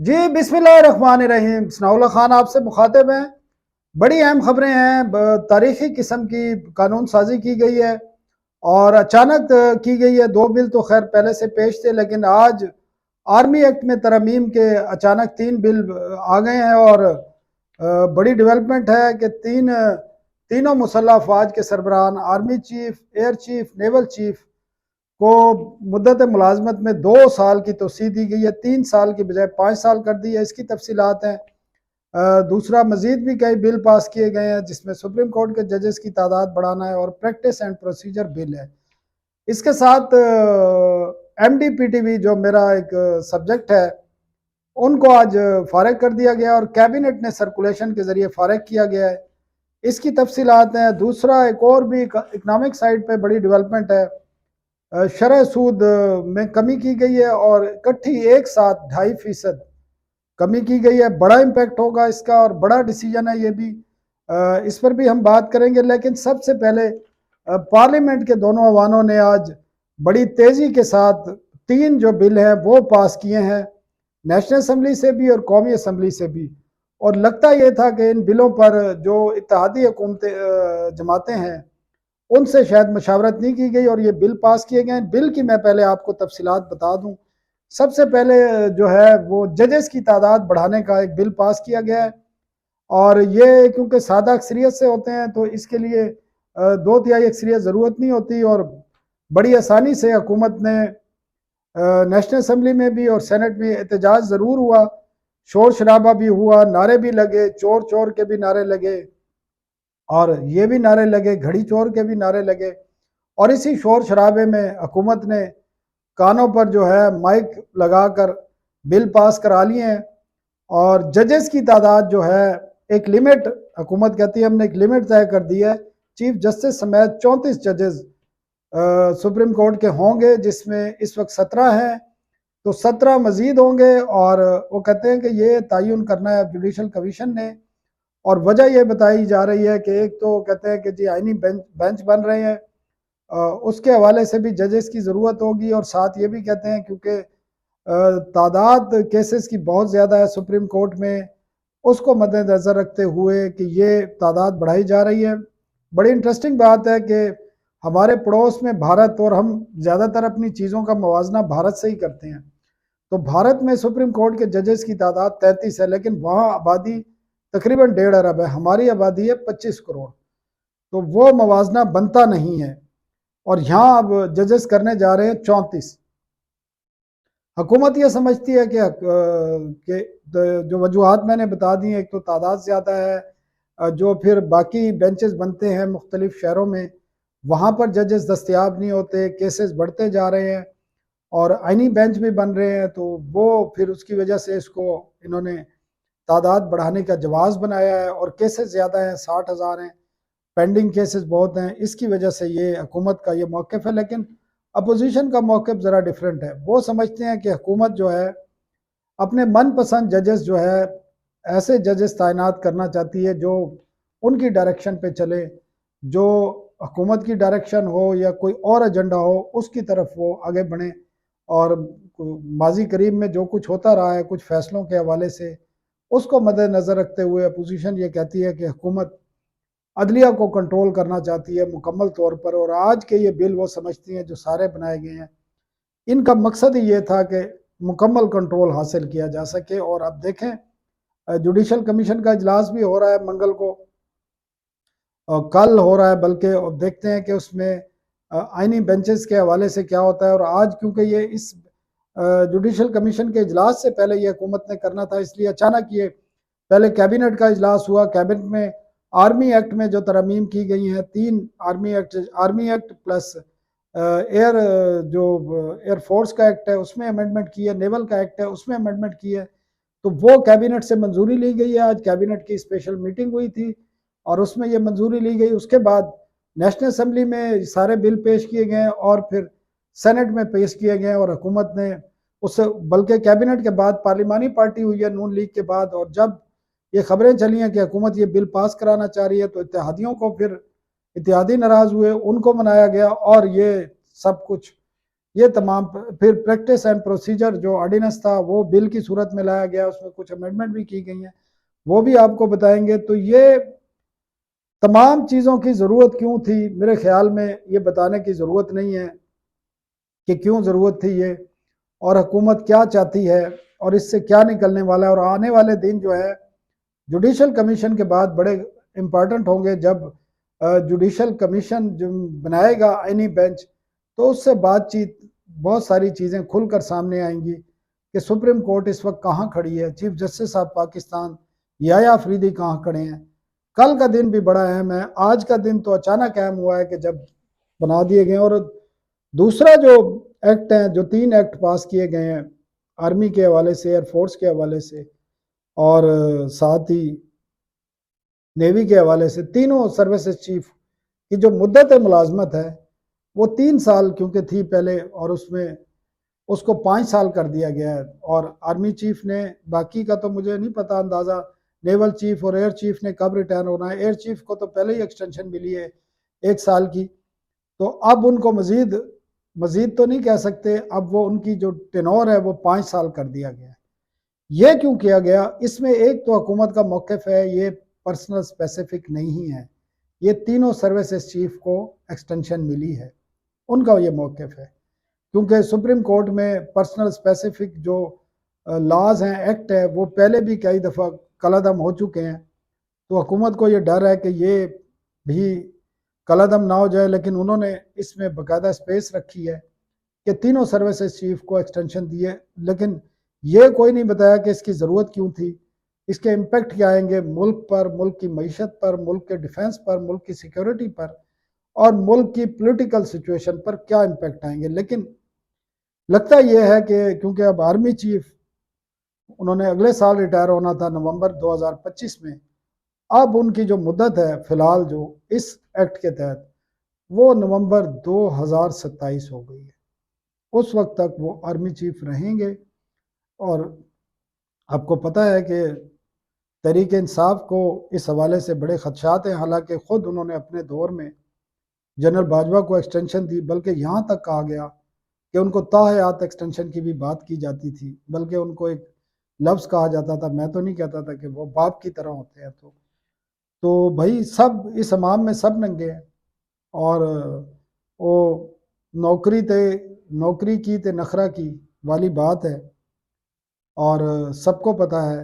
जी बिस्मिल्लाहिर्रहमानिर्रहीम। सनाउल्लाह खान आपसे मुखातिब हैं। बड़ी अहम खबरें हैं। तारीखी किस्म की कानून साजी की गई है और अचानक की गई है। दो बिल तो खैर पहले से पेश थे, लेकिन आज आर्मी एक्ट में तरमीम के अचानक तीन बिल आ गए हैं और बड़ी डेवलपमेंट है कि तीनों मुसल्लह अफवाज के सरबराहान, army chief, air chief, naval chief को मुद्दत मुलाजमत में 2 साल की तोसी दी गई है। 3 साल की बजाय 5 साल कर दी है। इसकी तफसीलात हैं। दूसरा, मजीद भी कई बिल पास किए गए हैं जिसमें सुप्रीम कोर्ट के जजेस की तादाद बढ़ाना है और प्रैक्टिस एंड प्रोसीजर बिल है। इसके साथ MDPTV जो मेरा एक सब्जेक्ट है, उनको आज फारिग कर दिया गया और कैबिनेट ने सर्कुलेशन के जरिए फारिग किया गया है। इसकी तफसीलात हैं। दूसरा, एक और भी इकनॉमिक साइड पे बड़ी डेवलपमेंट है। शरह सूद में कमी की गई है और इकट्ठी एक साथ 2.5% कमी की गई है। बड़ा इम्पैक्ट होगा इसका और बड़ा डिसीजन है ये भी। इस पर भी हम बात करेंगे, लेकिन सबसे पहले पार्लियामेंट के दोनों अवानों ने आज बड़ी तेज़ी के साथ 3 जो बिल हैं वो पास किए हैं, नेशनल असम्बली से भी और कौमी असम्बली से भी। और लगता ये था कि इन बिलों पर जो इत्तेहादी हुकूमतें जमातें हैं उनसे शायद मशावरत नहीं की गई और ये बिल पास किए गए। बिल की मैं पहले आपको तफसीलात बता दूं। सबसे पहले जो है वो जजेस की तादाद बढ़ाने का एक बिल पास किया गया है और ये क्योंकि सादा अक्सरियत से होते हैं तो इसके लिए 2/3 अक्सरियत ज़रूरत नहीं होती और बड़ी आसानी से हुकूमत ने नेशनल असम्बली में भी और सेनेट में एहतजाज ज़रूर हुआ, शोर शराबा भी हुआ, नारे भी लगे, चोर चोर के भी नारे लगे और ये भी नारे लगे, घड़ी चोर के भी नारे लगे। और इसी शोर शराबे में हुकूमत ने कानों पर जो है माइक लगाकर बिल पास करा लिए हैं और जजेस की तादाद जो है एक लिमिट, हुकूमत कहती है हमने एक लिमिट तय कर दी है। चीफ जस्टिस समेत 34 जजेस सुप्रीम कोर्ट के होंगे, जिसमें इस वक्त 17 हैं, तो 17 मजीद होंगे और वो कहते हैं कि ये तयन करना है जुडिशल कमीशन ने। और वजह ये बताई जा रही है कि एक तो कहते हैं कि जी आईनी बेंच बन रहे हैं, उसके हवाले से भी जजेस की ज़रूरत होगी और साथ ये भी कहते हैं क्योंकि तादाद केसेस की बहुत ज़्यादा है सुप्रीम कोर्ट में, उसको मद्देनज़र रखते हुए कि ये तादाद बढ़ाई जा रही है। बड़ी इंटरेस्टिंग बात है कि हमारे पड़ोस में भारत, और हम ज़्यादातर अपनी चीज़ों का मुवाजना भारत से ही करते हैं, तो भारत में सुप्रीम कोर्ट के जजेस की तादाद 33 है, लेकिन वहाँ आबादी तकरीबन 1.5 अरब है, हमारी आबादी है 25 करोड़, तो वो मुवाजना बनता नहीं है और यहाँ अब जजेस करने जा रहे हैं 34। हुकूमत ये समझती है कि जो वजूहात मैंने बता दी हैं, एक तो तादाद ज़्यादा है, जो फिर बाकी बेंचेस बनते हैं मुख्तलिफ शहरों में वहाँ पर जजेस दस्तयाब नहीं होते, केसेस बढ़ते जा रहे हैं और आइनी बेंच भी बन रहे हैं, तो वो फिर उसकी वजह से इसको इन्होंने तादाद बढ़ाने का जवाज़ बनाया है और केसेस ज़्यादा हैं, 60,000 हैं, पेंडिंग केसेस बहुत हैं। इसकी वजह से ये हुकूमत का ये मौक़िफ़ है, लेकिन अपोजिशन का मौक़िफ़ ज़रा डिफरेंट है। वो समझते हैं कि हुकूमत जो है अपने मनपसंद जजेस जो है ऐसे जजेस तैनात करना चाहती है जो उनकी डायरेक्शन पे चले, जो हुकूमत की डायरेक्शन हो या कोई और एजेंडा हो उसकी तरफ वो आगे बढ़ें। और माजी करीब में जो कुछ होता रहा है कुछ फैसलों के हवाले से, उसको मद्देनज़र रखते हुए अपोजिशन ये कहती है कि हुकूमत अदलिया को कंट्रोल करना चाहती है मुकम्मल तौर पर। और आज के ये बिल वो समझती हैं जो सारे बनाए गए हैं, इनका मकसद ही ये था कि मुकम्मल कंट्रोल हासिल किया जा सके। और अब देखें जुडिशल कमीशन का इजलास भी हो रहा है मंगल को और कल हो रहा है बल्कि, और देखते हैं कि उसमें आइनी बेंचेस के हवाले से क्या होता है। और आज क्योंकि ये इस जुडिशल कमीशन के इजलास से पहले ये हुकूमत ने करना था, इसलिए अचानक ये पहले कैबिनेट का इजलास हुआ। कैबिनेट में आर्मी एक्ट में जो तरमीम की गई हैं, 3 आर्मी एक्ट प्लस एयर जो एयरफोर्स का एक्ट है उसमें अमेंडमेंट की है, नेवल का एक्ट है उसमें अमेंडमेंट की है, तो वो कैबिनेट से मंजूरी ली गई है। आज कैबिनेट की स्पेशल मीटिंग हुई थी और उसमें ये मंजूरी ली गई। उसके बाद नेशनल असम्बली में सारे बिल पेश किए गए और फिर सेनेट में पेश किए गए और हुकूमत ने उससे, बल्कि कैबिनेट के बाद पार्लिमानी पार्टी हुई है नून लीग के बाद, और जब ये खबरें चली हैं कि हुकूमत ये बिल पास कराना चाह रही है तो इत्तेहादियों को फिर इत्तेहादी नाराज़ हुए, उनको मनाया गया और ये सब कुछ ये तमाम, फिर प्रैक्टिस एंड प्रोसीजर जो ऑर्डिनेंस था वो बिल की सूरत में लाया गया, उसमें कुछ अमेंडमेंट भी की गई हैं, वो भी आपको बताएंगे। तो ये तमाम चीज़ों की ज़रूरत क्यों थी, मेरे ख्याल में ये बताने की ज़रूरत नहीं है कि क्यों ज़रूरत थी ये, और हुकूमत क्या चाहती है और इससे क्या निकलने वाला है। और आने वाले दिन जो है जुडिशल कमीशन के बाद बड़े इम्पॉर्टेंट होंगे, जब जुडिशल कमीशन जो बनाएगा आईनी बेंच, तो उससे बातचीत बहुत सारी चीज़ें खुलकर सामने आएंगी कि सुप्रीम कोर्ट इस वक्त कहाँ खड़ी है, chief justice of Pakistan Yahya Afridi कहाँ खड़े हैं। कल का दिन भी बड़ा अहम है, आज का दिन तो अचानक अहम हुआ है कि जब बना दिए गए। और दूसरा जो एक्ट है, जो 3 एक्ट पास किए गए हैं आर्मी के हवाले से, एयरफोर्स के हवाले से और साथ ही नेवी के हवाले से, तीनों सर्विसेज चीफ की जो मुद्दत मुलाजमत है वो 3 साल क्योंकि थी पहले, और उसमें उसको 5 साल कर दिया गया है। और आर्मी चीफ ने, बाकी का तो मुझे नहीं पता अंदाज़ा, नेवल चीफ और एयर चीफ ने कब रिटायर होना है। एयर चीफ को तो पहले ही एक्सटेंशन मिली है 1 साल की, तो अब उनको मजीद मजीद तो नहीं कह सकते, अब वो उनकी जो टेनोर है वो 5 साल कर दिया गया है। ये क्यों किया गया, इसमें एक तो हुकूमत का मौक़िफ़ है, ये पर्सनल स्पेसिफिक नहीं है, ये तीनों सर्विसेज चीफ को एक्सटेंशन मिली है, उनका ये मौक़िफ़ है। क्योंकि सुप्रीम कोर्ट में पर्सनल स्पेसिफिक जो लॉज हैं, एक्ट है, वो पहले भी कई दफ़ा कलादम हो चुके हैं। तो हुकूमत को ये डर है कि ये भी कलादम ना हो जाए, लेकिन उन्होंने इसमें बाकायदा स्पेस रखी है कि तीनों सर्विसेज चीफ को एक्सटेंशन दिए। लेकिन ये कोई नहीं बताया कि इसकी ज़रूरत क्यों थी, इसके इम्पेक्ट क्या आएंगे मुल्क पर, मुल्क की मीशत पर, मुल्क के डिफेंस पर, मुल्क की सिक्योरिटी पर और मुल्क की पॉलिटिकल सिचुएशन पर क्या इम्पेक्ट आएंगे। लेकिन लगता यह है कि क्योंकि अब आर्मी चीफ, उन्होंने अगले साल रिटायर होना था नवंबर 2025 में, अब उनकी जो मुद्दत है फ़िलहाल जो इस एक्ट के तहत, वो नवंबर 2027 हो गई है। उस वक्त तक वो आर्मी चीफ रहेंगे। और आपको पता है कि तहरीक इंसाफ को इस हवाले से बड़े खदशात हैं, हालांकि ख़ुद उन्होंने अपने दौर में जनरल बाजवा को एक्सटेंशन दी, बल्कि यहाँ तक कहा गया कि उनको ताहयात एक्सटेंशन की भी बात की जाती थी, बल्कि उनको एक लफ्ज़ कहा जाता था, मैं तो नहीं कहता था, कि वो बाप की तरह होते हैं। तो भाई सब इस हमाम में सब नंगे हैं। और वो नौकरी की ते नखरा की वाली बात है। और सबको पता है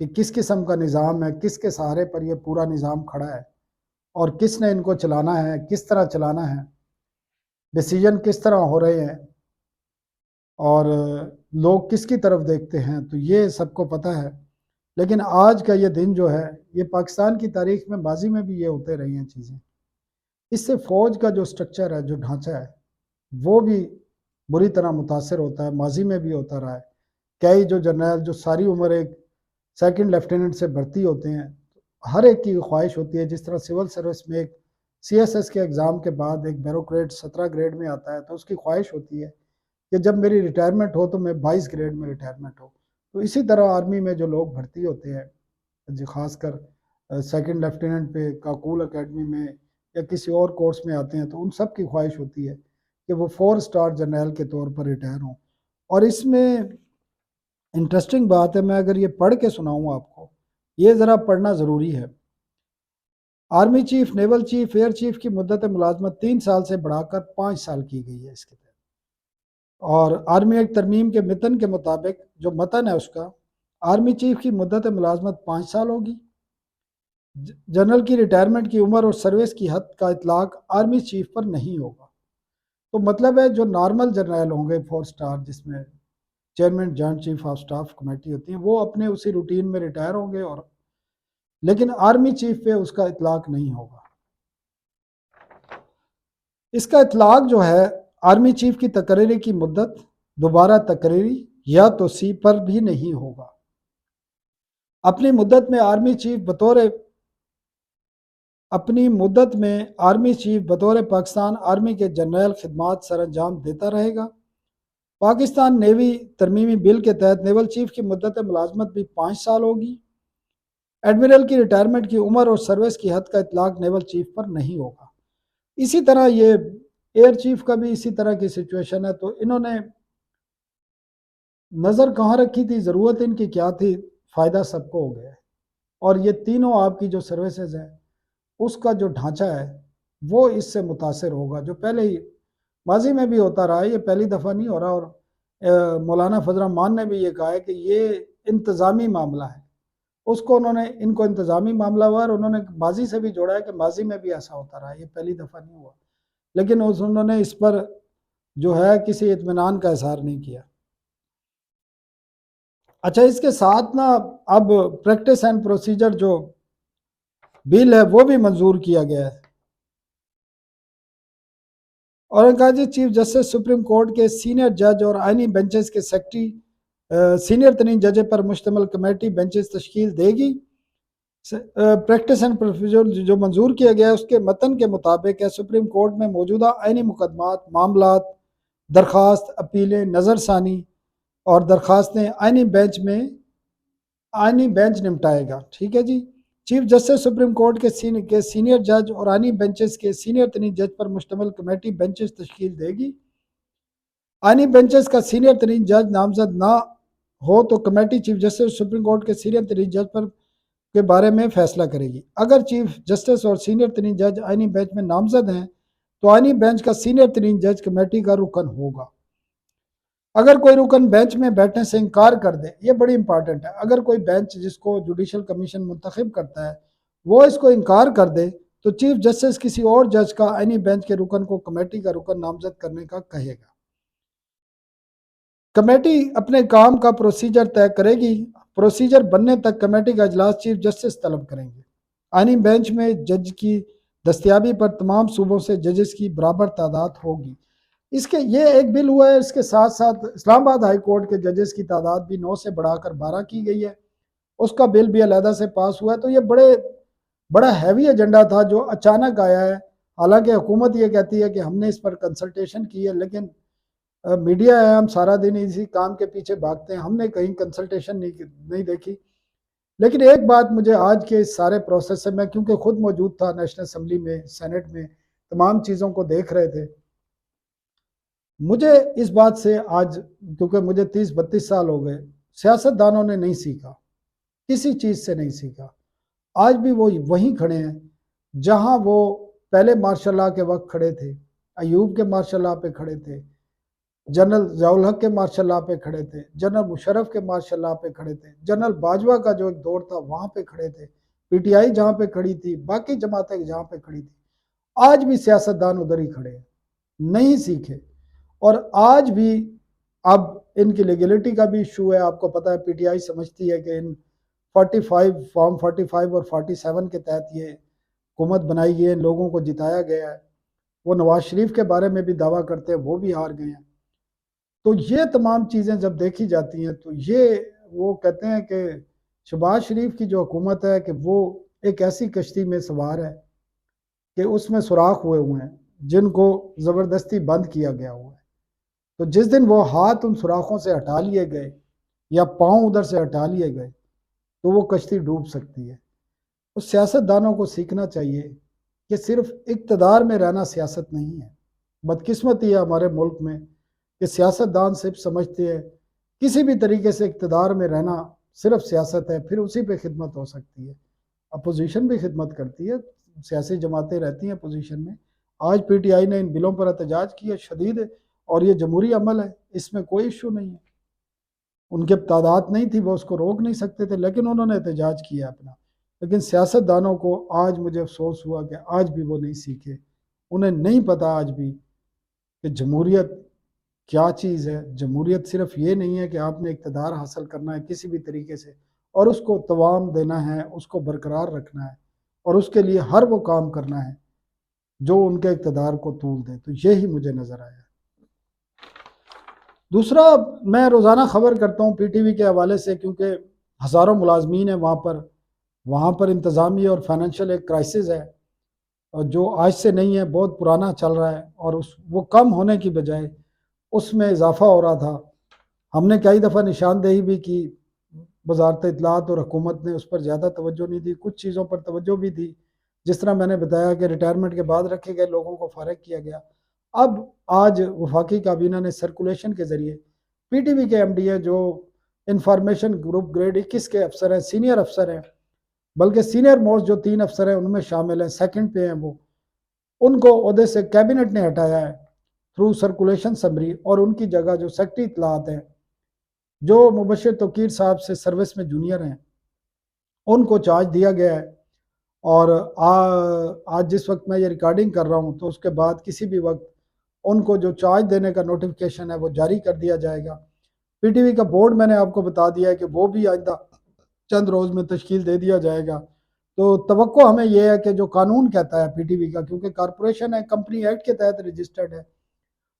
कि किस किस्म का निज़ाम है, किसके सहारे पर ये पूरा निज़ाम खड़ा है और किसने इनको चलाना है, किस तरह चलाना है, डिसीजन किस तरह हो रहे हैं और लोग किसकी तरफ देखते हैं, तो ये सबको पता है। लेकिन आज का ये दिन जो है, ये पाकिस्तान की तारीख में, माजी में भी ये होते रही हैं चीज़ें। इससे फ़ौज का जो स्ट्रक्चर है, जो ढांचा है, वो भी बुरी तरह मुतासर होता है, माजी में भी होता रहा है। कई जो जर्नल जो सारी उम्र एक सेकंड लेफ्टिनेंट से भर्ती होते हैं, हर एक की ख्वाहिश होती है, जिस तरह सिविल सर्विस में एक CSS के एग्ज़ाम के बाद एक ब्यूरोक्रेट 17 ग्रेड में आता है, तो उसकी ख्वाहिश होती है कि जब मेरी रिटायरमेंट हो तो मैं 22 ग्रेड में रिटायरमेंट हो। तो इसी तरह आर्मी में जो लोग भर्ती होते हैं, जो ख़ासकर सेकंड लेफ्टिनेंट पे काकूल अकेडमी में या किसी और कोर्स में आते हैं, तो उन सब की ख्वाहिश होती है कि वो 4 स्टार जनरल के तौर पर रिटायर हों। और इसमें इंटरेस्टिंग बात है, मैं अगर ये पढ़ के सुनाऊँ आपको, ये ज़रा पढ़ना ज़रूरी है। Army chief, naval chief, air chief की मुद्दत मुलाजमत 3 साल से बढ़ाकर 5 साल की गई है इसके तहत। और आर्मी एक्ट तरमीम के मतन के मुताबिक, जो मतन है उसका, आर्मी चीफ की मुद्दत मुलाजमत 5 साल होगी। जनरल की रिटायरमेंट की उम्र और सर्विस की हद का इतलाक आर्मी चीफ पर नहीं होगा। तो मतलब है जो नॉर्मल जर्नल होंगे 4 स्टार, जिसमें chairman joint chief of staff committee होती है, वो अपने उसी रूटीन में रिटायर होंगे, और लेकिन आर्मी चीफ पे उसका इतलाक नहीं होगा। इसका इतलाक जो है आर्मी चीफ की तकरीरी की मुद्दत दोबारा तकरीरी या तो सी पर भी नहीं होगा। अपनी मुद्दत में आर्मी चीफ बतौर पाकिस्तान आर्मी के जनरल खिदमात सर अंजाम देता रहेगा। पाकिस्तान नेवी तरमीमी बिल के तहत नेवल चीफ की मुद्दत मुलाजमत भी 5 साल होगी। एडमिरल की रिटायरमेंट की उम्र और सर्विस की हद का इतलाक नेवल चीफ पर नहीं होगा। इसी तरह ये एयर चीफ का भी इसी तरह की सिचुएशन है। तो इन्होंने नज़र कहाँ रखी थी, ज़रूरत इनकी क्या थी, फ़ायदा सबको हो गया है। और ये तीनों आपकी जो सर्विसेज हैं उसका जो ढांचा है वो इससे मुतासर होगा, जो पहले ही माजी में भी होता रहा है, ये पहली दफ़ा नहीं हो रहा। और मौलाना फजल रहमान ने भी ये कहा है कि ये इंतज़ामी मामला है, उसको उन्होंने इनको इंतज़ामी मामला हुआ और उन्होंने माजी से भी जोड़ा है कि माजी में भी ऐसा होता रहा है, ये पहली दफ़ा नहीं हुआ। लेकिन उन्होंने इस पर जो है किसी इत्मीनान का इजहार नहीं किया। अच्छा, इसके साथ ना अब प्रैक्टिस एंड प्रोसीजर जो बिल है वो भी मंजूर किया गया है। और कहा जी चीफ जस्टिस सुप्रीम कोर्ट के सीनियर जज और आइनी बेंचेस के सेक्रेटरी सीनियर तरीन जज पर मुश्तमिल कमेटी बेंचेस तश्कील देगी। प्रैक्टिस एंड प्रोसीजर जो मंजूर किया गया है उसके मतन के मुताबिक है सुप्रीम कोर्ट में मौजूदा आइनी मुकदमात, मामलात, दरख्वास्त, अपीलें, नज़रसानी और दरख्वास्तें आइनी बेंच निपटाएगा। ठीक है जी। चीफ जस्टिस सुप्रीम कोर्ट के सीनियर जज और आइनी बेंचेस के सीनियर तरीन जज पर मुश्तमिल कमेटी बेंचेस तश्कील देगी। आइनी बेंचेस का सीनियर तरीन जज नामजद ना हो तो committee chief justice supreme court के सीनियर तरीन जज पर के बारे में फैसला करेगी। अगर चीफ जस्टिस और सीनियर तरीन जज आइनी बेंच में नामजद हैं तो आइनी बेंच का सीनियर तरीन जज कमेटी का रुकन होगा। अगर कोई रुकन बेंच में बैठने से इनकार कर दे, ये बड़ी इंपॉर्टेंट है, अगर कोई बेंच जिसको जुडिशल कमीशन मुंतखब करता है वो इसको इनकार कर दे तो चीफ जस्टिस किसी और जज का आइनी बेंच के रुकन को कमेटी का रुकन नामजद करने का कहेगा। कमेटी अपने काम का प्रोसीजर तय करेगी। प्रोसीजर बनने तक कमेटी का इजलास चीफ जस्टिस तलब करेंगे। आइनी बेंच में जज की दस्तियाबी पर तमाम सूबों से जजेस की बराबर तादाद होगी। इसके ये एक बिल हुआ है, इसके साथ साथ इस्लामाबाद हाई कोर्ट के जजेस की तादाद भी 9 से बढ़ाकर 12 की गई है, उसका बिल भी अलहदा से पास हुआ है। तो ये बड़ा हैवी एजेंडा था जो अचानक आया है। हालांकि हुकूमत ये कहती है कि हमने इस पर कंसल्टेशन की है, लेकिन मीडिया है, हम सारा दिन इसी काम के पीछे भागते हैं, हमने कहीं कंसल्टेशन नहीं देखी। लेकिन एक बात मुझे आज के इस सारे प्रोसेस से, मैं क्योंकि खुद मौजूद था नेशनल असम्बली में, सेनेट में, तमाम चीज़ों को देख रहे थे, मुझे इस बात से आज, क्योंकि मुझे 30-32 साल हो गए, सियासतदानों ने नहीं सीखा, किसी चीज़ से नहीं सीखा। आज भी वो वहीं खड़े हैं जहां वो पहले मार्शल लॉ के वक्त खड़े थे, अयूब के मार्शल लॉ पे खड़े थे, जनरल ज़ियाउल हक के मार्शल लॉ पे खड़े थे, जनरल मुशर्रफ के मार्शल लॉ पे खड़े थे, जनरल बाजवा का जो एक दौर था वहां पे खड़े थे, पीटीआई जहां पे खड़ी थी, बाकी जमातें जहां पे खड़ी थी। आज भी सियासतदान उधर ही खड़े हैं, नहीं सीखे। और आज भी अब इनकी लीगलिटी का भी इशू है। आपको पता है पीटीआई समझती है कि इन 45 फॉर्म 45 और 47 के तहत ये हुकूमत बनाई गई है, लोगों को जिताया गया है। वो नवाज शरीफ के बारे में भी दावा करते हैं, वो भी हार गए हैं। तो ये तमाम चीज़ें जब देखी जाती हैं तो ये वो कहते हैं कि शहबाज शरीफ की जो हुकूमत है कि वो एक ऐसी कश्ती में सवार है कि उसमें सुराख हुए हैं जिनको ज़बरदस्ती बंद किया गया हुआ है। तो जिस दिन वो हाथ उन सुराखों से हटा लिए गए या पाँव उधर से हटा लिए गए तो वो कश्ती डूब सकती है। तो सियासतदानों को सीखना चाहिए कि सिर्फ इक़्तिदार में रहना सियासत नहीं है। बदकिस्मती है हमारे मुल्क में कि सियासतदान सिर्फ समझते हैं किसी भी तरीके से इक़्तिदार में रहना सिर्फ सियासत है, फिर उसी पे खिदमत हो सकती है। अपोजिशन भी खिदमत करती है, सियासी जमातें रहती हैं अपोजिशन में। आज पीटीआई ने इन बिलों पर एहतजाज किया शदीद है, और ये जमहूरी अमल है, इसमें कोई इशू नहीं है। उनके तादाद नहीं थी, वो उसको रोक नहीं सकते थे, लेकिन उन्होंने एहतजाज किया अपना। लेकिन सियासतदानों को आज मुझे अफसोस हुआ कि आज भी वो नहीं सीखे। उन्हें नहीं पता आज भी कि जमहूरियत क्या चीज़ है। जमहूरियत सिर्फ ये नहीं है कि आपने इक़्तिदार हासिल करना है किसी भी तरीके से और उसको तवाम देना है, उसको बरकरार रखना है और उसके लिए हर वो काम करना है जो उनके इक़्तिदार को तूल दे। तो यही मुझे नज़र आया। दूसरा, मैं रोज़ाना ख़बर करता हूँ पीटीवी के हवाले से, क्योंकि हज़ारों मुलाजमीन हैं वहाँ पर इंतज़ामी और फाइनेंशियल एक क्राइसिस है और जो आज से नहीं है, बहुत पुराना चल रहा है और वो कम होने की बजाय उसमें इजाफ़ा हो रहा था। हमने कई दफ़ा निशानदेही भी की, वज़ारत इत्तलात और हुकूमत ने उस पर ज़्यादा तवज्जो नहीं दी, कुछ चीज़ों पर तवज्जो भी दी, जिस तरह मैंने बताया कि रिटायरमेंट के बाद रखे गए लोगों को फ़ारिग किया गया। अब आज वफाकी काबीना ने सर्कुलेशन के ज़रिए पीटीवी के एमडी है जो इंफॉर्मेशन ग्रुप ग्रेड 21 के अफसर हैं, सीनियर अफसर हैं, बल्कि सीनियर मोस्ट जो 3 अफसर हैं उनमें शामिल हैं, सेकंड पे हैं वो, उनको ओहदे से कैबिनेट ने हटाया है थ्रू सर्कुलेशन समरी, और उनकी जगह जो सेक्रेटरी इत्तलात हैं जो मुबशिर तोकीर साहब से सर्विस में जूनियर हैं उनको चार्ज दिया गया है। और आज जिस वक्त मैं ये रिकॉर्डिंग कर रहा हूँ तो उसके बाद किसी भी वक्त उनको जो चार्ज देने का नोटिफिकेशन है वो जारी कर दिया जाएगा। पीटीवी का बोर्ड मैंने आपको बता दिया है कि वो भी आइंदा चंद रोज़ में तश्कील दे दिया जाएगा। तो तवक्को हमें यह है कि जो कानून कहता है पीटीवी का, क्योंकि कारपोरेशन है, कंपनी एक्ट के तहत रजिस्टर्ड है,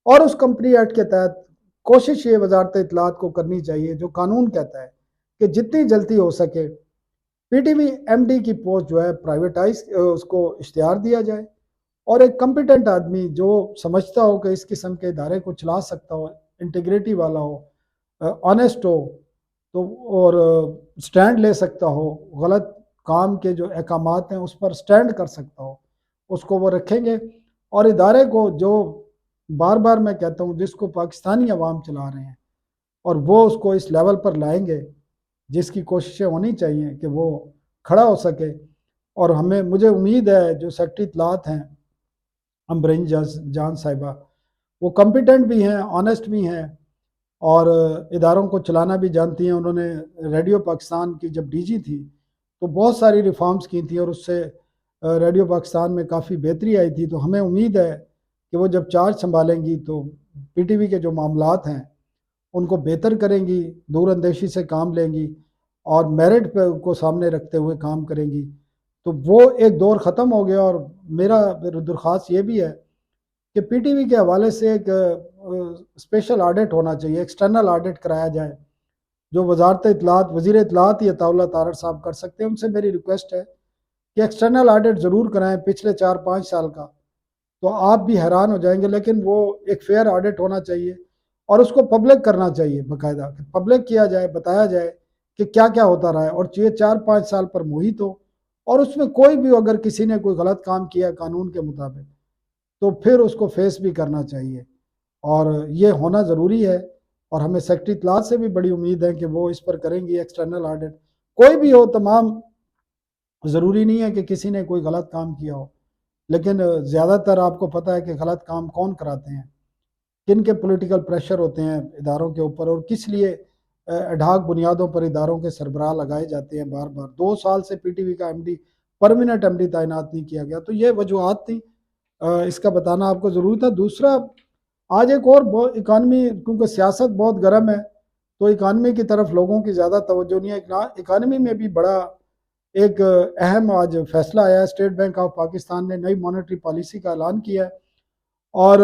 और उस कंपनी एक्ट के तहत कोशिश ये वजारत इत्तलात को करनी चाहिए जो कानून कहता है कि जितनी जल्दी हो सके पीटीवी एमडी की पोस्ट जो है प्राइवेटाइज उसको इश्तिहार दिया जाए, और एक कम्पिटेंट आदमी जो समझता हो कि इस किस्म के इदारे को चला सकता हो, इंटीग्रिटी वाला हो, ऑनेस्ट हो, तो और स्टैंड ले सकता हो, गलत काम के जो अहकामात हैं उस पर स्टैंड कर सकता हो, उसको वो रखेंगे। और इदारे को जो बार बार मैं कहता हूँ जिसको पाकिस्तानी अवाम चला रहे हैं, और वो उसको इस लेवल पर लाएंगे जिसकी कोशिशें होनी चाहिए कि वो खड़ा हो सके। और हमें मुझे उम्मीद है जो सेक्रेटरी इत्तलात हैं अम्बरीन जान साहिबा, वो कम्पिटेंट भी हैं, ऑनेस्ट भी हैं, और इदारों को चलाना भी जानती हैं। उन्होंने रेडियो पाकिस्तान की जब डीजी थी तो बहुत सारी रिफॉर्म्स की थी और उससे रेडियो पाकिस्तान में काफ़ी बेहतरी आई थी। तो हमें उम्मीद है कि वो जब चार्ज संभालेंगी तो पीटीवी के जो मामलात हैं उनको बेहतर करेंगी, दूरअंदेशी से काम लेंगी और मेरिट पे को सामने रखते हुए काम करेंगी। तो वो एक दौर ख़त्म हो गया। और मेरा दरख्वास्त ये भी है कि पीटीवी के हवाले से एक स्पेशल ऑडिट होना चाहिए, एक्सटर्नल ऑडिट कराया जाए, जो वजारत इत्तलात, वज़ीर इत्तलात ही अताउल्लाह तारड़ साहब कर सकते हैं। उनसे मेरी रिक्वेस्ट है कि एक्सटर्नल ऑडिट ज़रूर कराएं पिछले 4-5 साल का, तो आप भी हैरान हो जाएंगे। लेकिन वो एक फेयर ऑडिट होना चाहिए और उसको पब्लिक करना चाहिए, बाकायदा पब्लिक किया जाए, बताया जाए कि क्या क्या होता रहा है, और ये 4-5 साल पर मुहित हो, और उसमें कोई भी अगर किसी ने कोई गलत काम किया कानून के मुताबिक तो फिर उसको फेस भी करना चाहिए, और ये होना ज़रूरी है। और हमें सेक्रेटरी इत्तलात से भी बड़ी उम्मीद है कि वो इस पर करेंगी एक्सटर्नल ऑडिट, कोई भी हो, तमाम, ज़रूरी नहीं है कि किसी ने कोई गलत काम किया हो, लेकिन ज़्यादातर आपको पता है कि गलत काम कौन कराते हैं, किन के पॉलिटिकल प्रेशर होते हैं इदारों के ऊपर, और किस लिए अढाक बुनियादों पर इदारों के सरबराह लगाए जाते हैं बार बार। 2 साल से पीटीवी का एमडी, परमानेंट एमडी तैनात नहीं किया गया, तो ये वजूहत थी, इसका बताना आपको ज़रूरी था। दूसरा, आज एक और बहुत इकानमी, क्योंकि सियासत बहुत गर्म है तो इकानमी की तरफ लोगों की ज़्यादा तवज्जो नहीं है। इकानमी में भी बड़ा एक अहम आज फैसला आया है। स्टेट बैंक ऑफ पाकिस्तान ने नई मॉनेटरी पॉलिसी का ऐलान किया है, और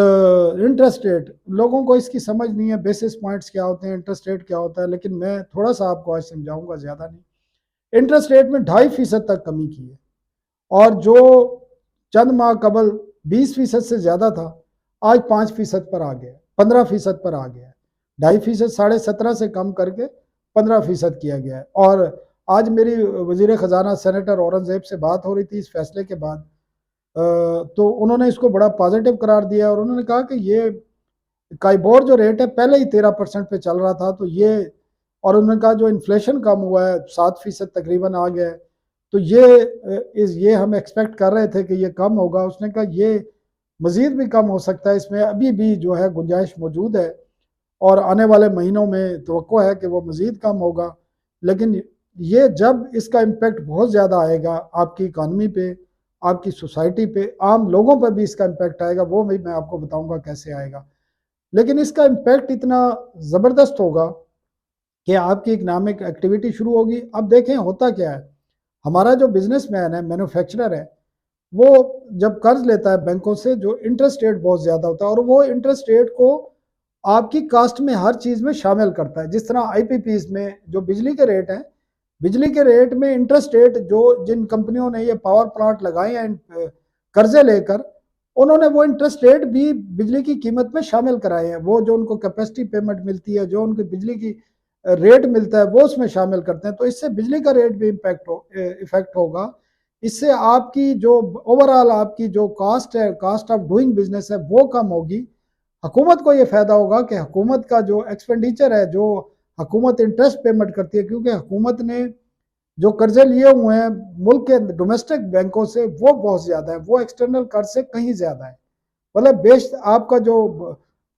इंटरेस्ट रेट, लोगों को इसकी समझ नहीं है, बेसिस पॉइंट्स क्या होते हैं, इंटरेस्ट रेट क्या होता है, लेकिन मैं थोड़ा सा आपको आज समझाऊंगा, ज़्यादा नहीं। इंटरेस्ट रेट में 2.5% तक कमी की है, और जो चंद माह कबल 20% से ज़्यादा था आज 5% पर आ गया, 15% पर आ गया। 2.5%, 17.5% से कम करके 15% किया गया है। और आज मेरी वज़ीर ख़जाना सेनेटर औरंगज़ेब से बात हो रही थी इस फैसले के बाद, तो उन्होंने इसको बड़ा पॉजिटिव करार दिया, और उन्होंने कहा कि ये काइबोर जो रेट है पहले ही 13% पे चल रहा था, तो ये, और उन्होंने कहा जो इन्फ्लेशन कम हुआ है 7% तकरीबन आ गया है, तो ये हम एक्सपेक्ट कर रहे थे कि ये कम होगा। उसने कहा ये मज़ीद भी कम हो सकता है, इसमें अभी भी जो है गुंजाइश मौजूद है, और आने वाले महीनों में तवक्को है कि वो मज़ीद कम होगा। लेकिन ये जब इसका इम्पेक्ट बहुत ज़्यादा आएगा आपकी इकानमी पे, आपकी सोसाइटी पे, आम लोगों पर भी इसका इम्पेक्ट आएगा, वो भी मैं आपको बताऊंगा कैसे आएगा। लेकिन इसका इम्पेक्ट इतना ज़बरदस्त होगा कि आपकी इकनॉमिक एक्टिविटी शुरू होगी। अब देखें होता क्या है, हमारा जो बिजनेसमैन है, मैन्युफैक्चरर है, वो जब कर्ज लेता है बैंकों से, जो इंटरेस्ट रेट बहुत ज़्यादा होता है, और वो इंटरेस्ट रेट को आपकी कास्ट में हर चीज़ में शामिल करता है। जिस तरह आईपीपीज में जो बिजली के रेट हैं, बिजली के रेट में इंटरेस्ट रेट, जो जिन कंपनियों ने ये पावर प्लांट लगाए हैं कर्जे लेकर, उन्होंने वो इंटरेस्ट रेट भी बिजली की कीमत में शामिल कराए हैं। वो जो उनको कैपेसिटी पेमेंट मिलती है, जो उनकी बिजली की रेट मिलता है, वो उसमें शामिल करते हैं। तो इससे बिजली का रेट भी इफेक्ट होगा, इससे आपकी जो ओवरऑल आपकी जो कॉस्ट है, कॉस्ट ऑफ डूइंग बिजनेस है, वो कम होगी। हुकूमत को ये फ़ायदा होगा कि हुकूमत का जो एक्सपेंडिचर है, जो हुकूमत इंटरेस्ट पेमेंट करती है, क्योंकि हुकूमत ने जो कर्जे लिए हुए हैं मुल्क के डोमेस्टिक बैंकों से, वो बहुत ज़्यादा है, वो एक्सटर्नल कर्ज से कहीं ज़्यादा है। मतलब बेश आपका जो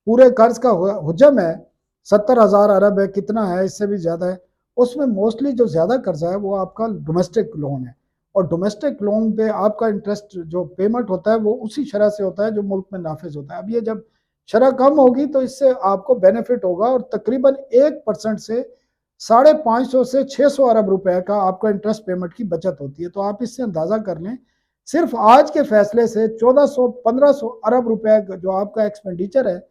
पूरे कर्ज का हुजम है 70,000 अरब है, कितना है, इससे भी ज़्यादा है। उसमें मोस्टली जो ज़्यादा कर्जा है वो आपका डोमेस्टिक लोन है, और डोमेस्टिक लोन पे आपका इंटरेस्ट जो पेमेंट होता है वो उसी शरह से होता है जो मुल्क में नाफिज होता है। अब ये जब शरह कम होगी तो इससे आपको बेनिफिट होगा, और तकरीबन 1% से 550 से 600 अरब रुपए का आपका इंटरेस्ट पेमेंट की बचत होती है। तो आप इससे अंदाजा कर लें, सिर्फ आज के फैसले से 1400-1500 अरब रुपए जो आपका एक्सपेंडिचर है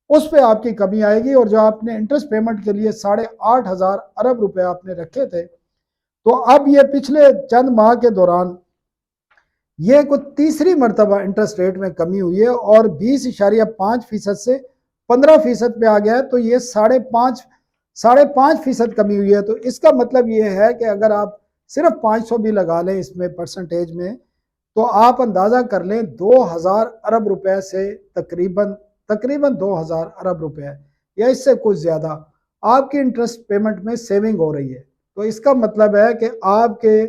उस पे आपकी कमी आएगी। और जो आपने इंटरेस्ट पेमेंट के लिए 8,500 अरब रुपए आपने रखे थे, तो अब ये पिछले चंद माह के दौरान ये कुछ तीसरी मरतबा इंटरेस्ट रेट में कमी हुई है, और 20.5% से 15% पे आ गया है। तो ये 5.5% कमी हुई है। तो इसका मतलब ये है कि अगर आप सिर्फ 500 भी लगा लें इसमें परसेंटेज में, तो आप अंदाजा कर लें 2000 अरब रुपए से तकरीबन तकरीबन 2000 अरब रुपए या इससे कुछ ज़्यादा आपकी इंटरेस्ट पेमेंट में सेविंग हो रही है। तो इसका मतलब है कि आपके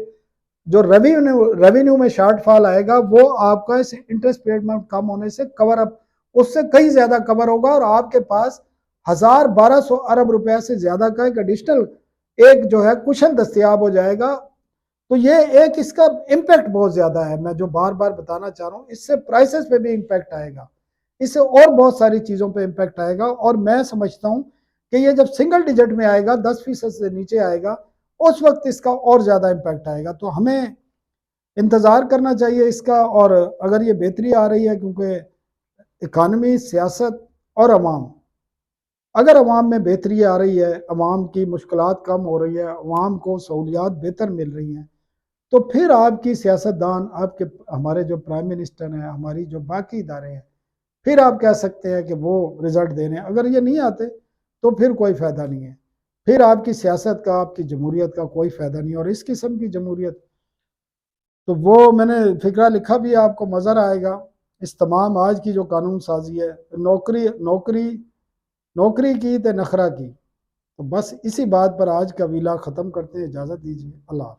जो रेवेन्यू में शॉर्टफॉल आएगा वो आपका इस इंटरेस्ट पेमेंट कम होने से कवर अप, उससे कहीं ज़्यादा कवर होगा, और आपके पास 1200 अरब रुपए से ज़्यादा का एक एडिशनल एक जो है कुशन दस्तियाब हो जाएगा। तो ये एक इसका इम्पैक्ट बहुत ज़्यादा है, मैं जो बार बार बताना चाह रहा हूँ। इससे प्राइसेस पे भी इम्पैक्ट आएगा, इससे और बहुत सारी चीज़ों पे इम्पैक्ट आएगा। और मैं समझता हूँ कि ये जब सिंगल डिजिट में आएगा, 10% से नीचे आएगा, उस वक्त इसका और ज़्यादा इम्पैक्ट आएगा। तो हमें इंतज़ार करना चाहिए इसका। और अगर ये बेहतरी आ रही है, क्योंकि इकानमी, सियासत और अवाम, अगर अवाम में बेहतरी आ रही है, अवाम की मुश्किलात कम हो रही है, अवाम को सहूलियात बेहतर मिल रही हैं, तो फिर आपकी सियासतदान, आपके हमारे जो प्राइम मिनिस्टर हैं, हमारी जो बाकी इदारे हैं, फिर आप कह सकते हैं कि वो रिजल्ट दे रहे हैं। अगर ये नहीं आते तो फिर कोई फ़ायदा नहीं है, फिर आपकी सियासत का, आपकी जमहूरियत का कोई फ़ायदा नहीं। और इस किस्म की जमहूरियत, तो वो मैंने फिक्रा लिखा भी है, आपको नज़र आएगा। इस तमाम आज की जो कानून साजी है, नौकरी नौकरी नौकरी की तो नखरा की, तो बस इसी बात पर आज का वीला ख़त्म करते हैं। इजाज़त दीजिए। अल्लाह।